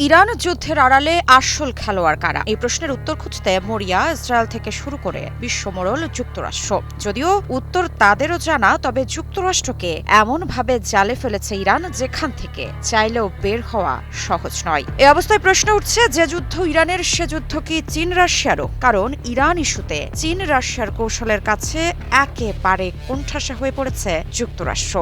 Iran যুদ্ধের আড়ালে আসল খেলোয়াড় কারা? এই প্রশ্নের উত্তর খুঁজতে মরিয়া ইসরায়েল থেকে শুরু করে বিশ্বমোড়ল যুক্তরাষ্ট্র। যদিও উত্তর তাদেরও জানা, তবে যুক্তরাষ্ট্রকে এমনভাবে জালে ফেলেছে ইরান যেখান থেকে চাইলেও বের হওয়া সহজ নয়। এ অবস্থায় প্রশ্ন উঠছে, যে যুদ্ধ ইরানের সে যুদ্ধ কি চীন রাশিয়ারও? কারণ ইরান ইস্যুতে চীন রাশিয়ার কৌশলের কাছে একেবারে কোণঠাসা হয়ে পড়েছে যুক্তরাষ্ট্র।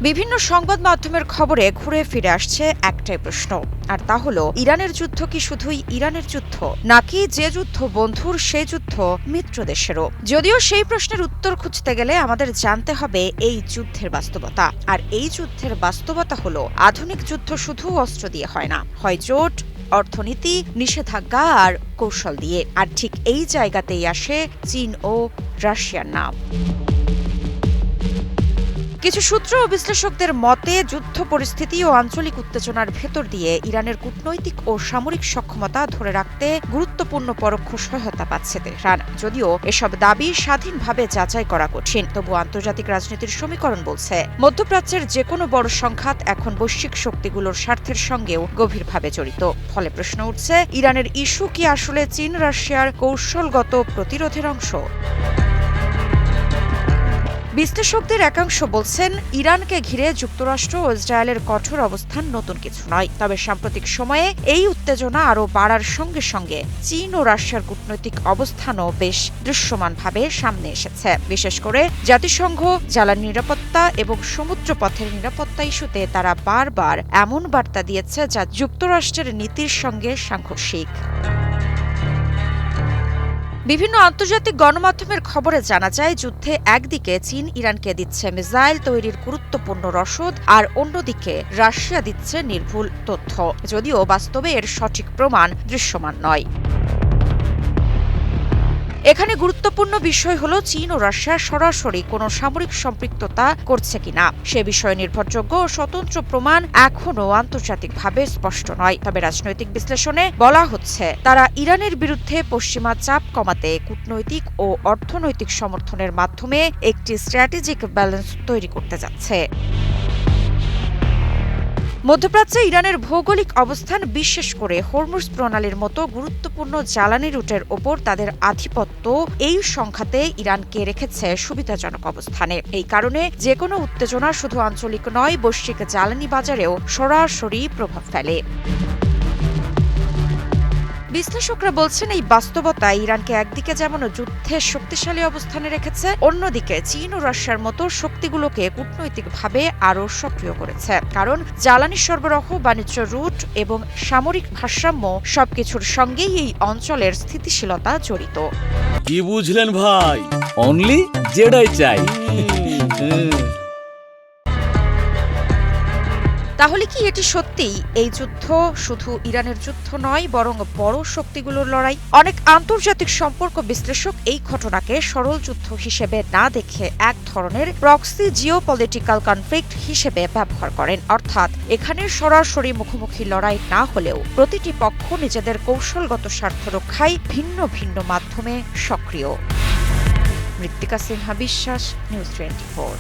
বিভিন্ন সংবাদ মাধ্যমের খবরে ঘুরে ফিরে আসছে একটাই প্রশ্ন, আর তা হলো ইরানের যুদ্ধ কি শুধুই ইরানের যুদ্ধ, নাকি যে যুদ্ধ বন্ধুর সেই যুদ্ধ মিত্র দেশেরও? যদিও সেই প্রশ্নের উত্তর খুঁজতে গেলে আমাদের জানতে হবে এই যুদ্ধের বাস্তবতা। আর এই যুদ্ধের বাস্তবতা হলো আধুনিক যুদ্ধ শুধু অস্ত্র দিয়ে হয় না, হয় জোট, অর্থনীতি, নিষেধাজ্ঞা আর কৌশল দিয়ে। আর ঠিক এই জায়গাতেই আসে চীন ও রাশিয়ার নাম। কিছু সূত্র ও বিশ্লেষকদের মতে যুদ্ধ পরিস্থিতি ও আঞ্চলিক উত্তেজনার ভেতর দিয়ে ইরানের কূটনৈতিক ও সামরিক সক্ষমতা ধরে রাখতে গুরুত্বপূর্ণ পরোক্ষ সহায়তা পাচ্ছে তেহরান। যদিও এসব দাবি স্বাধীনভাবে যাচাই করা কঠিন, তবু আন্তর্জাতিক রাজনীতির সমীকরণ বলছে মধ্যপ্রাচ্যের যে কোনো বড় সংঘাত এখন বৈশ্বিক শক্তিগুলোর স্বার্থের সঙ্গেও গভীরভাবে জড়িত। ফলে প্রশ্ন উঠছে, ইরানের ইস্যু কি আসলে চীন রাশিয়ার কৌশলগত প্রতিরোধের অংশ? বিশ্লেষকদের একাংশ বলছেন, ইরানকে ঘিরে যুক্তরাষ্ট্র ও ইসরায়েলের কঠোর অবস্থান নতুন কিছু নয়। তবে সাম্প্রতিক সময়ে এই উত্তেজনা আরও বাড়ার সঙ্গে সঙ্গে চীন ও রাশিয়ার কূটনৈতিক অবস্থানও বেশ দৃশ্যমানভাবে সামনে এসেছে। বিশেষ করে জাতিসংঘ, জ্বালানি নিরাপত্তা এবং সমুদ্রপথের নিরাপত্তা ইস্যুতে তারা বারবার এমন বার্তা দিয়েছে যা যুক্তরাষ্ট্রের নীতির সঙ্গে সাংঘর্ষিক। বিভিন্ন আন্তর্জাতিক গণমাধ্যমের খবরে জানা যায়, যুদ্ধে একদিকে চীন ইরানকে দিচ্ছে মিসাইল তৈরির গুরুত্বপূর্ণ রসদ, আর অন্যদিকে রাশিয়া দিচ্ছে নির্ভুল তথ্য। যদিও বাস্তবে এর সঠিক প্রমাণ দৃশ্যমান নয়। এখানে গুরুত্বপূর্ণ বিষয় হলো চীন ও রাশিয়া সরাসরি কোনো সামরিক সম্পৃক্ততা করছে কিনা। সে বিষয়ে নির্ভরযোগ্য ও স্বতন্ত্র প্রমাণ এখনও আন্তর্জাতিকভাবে স্পষ্ট নয়। তবে রাজনৈতিক বিশ্লেষণে বলা হচ্ছে, তারা ইরানের বিরুদ্ধে পশ্চিমা চাপ কমাতে কূটনৈতিক ও অর্থনৈতিক সমর্থনের মাধ্যমে একটি স্ট্র্যাটেজিক ব্যালেন্স তৈরি করতে যাচ্ছে। মধ্যপ্রাচ্যে ইরানের ভৌগোলিক অবস্থান, বিশেষ করে হরমুজ প্রণালীর মতো গুরুত্বপূর্ণ জ্বালানি রুটের ওপর তাদের আধিপত্য এই সংঘাতে ইরানকে রেখেছে সুবিধাজনক অবস্থানে। এই কারণে যে কোনো উত্তেজনা শুধু আঞ্চলিক নয়, বৈশ্বিক জ্বালানি বাজারেও সরাসরি প্রভাব ফেলে। বিশ্লেষকরা বলছেন, এই বাস্তবতা ইরানকে একদিকে যেমন যুদ্ধের শক্তিশালী অবস্থানে রেখেছে, অন্যদিকে চীন ও রাশিয়ার মতো শক্তিগুলোকে কূটনৈতিকভাবে আরও সক্রিয় করেছে। কারণ জ্বালানি সরবরাহ, বাণিজ্য রুট এবং সামরিক ভারসাম্য সবকিছুর সঙ্গেই এই অঞ্চলের স্থিতিশীলতা জড়িত। কি বুঝলেন ভাই? অনলি যেটাই চাই। তাহলে কি এটি সত্যিই এই যুদ্ধ শুধু ইরানের যুদ্ধ নয়, বরং বড় শক্তিগুলোর লড়াই? অনেক আন্তর্জাতিক সম্পর্ক বিশ্লেষক এই ঘটনাকে সরল যুদ্ধ হিসেবে না দেখে এক ধরনের প্রক্সি জিওপলিটিক্যাল কনফ্লিক্ট হিসেবে ব্যবহার করেন। অর্থাৎ এখানে সরাসরি মুখোমুখি লড়াই না হলেও প্রতিটি পক্ষ নিজেদের কৌশলগত স্বার্থ রক্ষায় ভিন্ন ভিন্ন মাধ্যমে সক্রিয়। মৃত্তিকা সিনহা বিশ্বাস, নিউজ 24।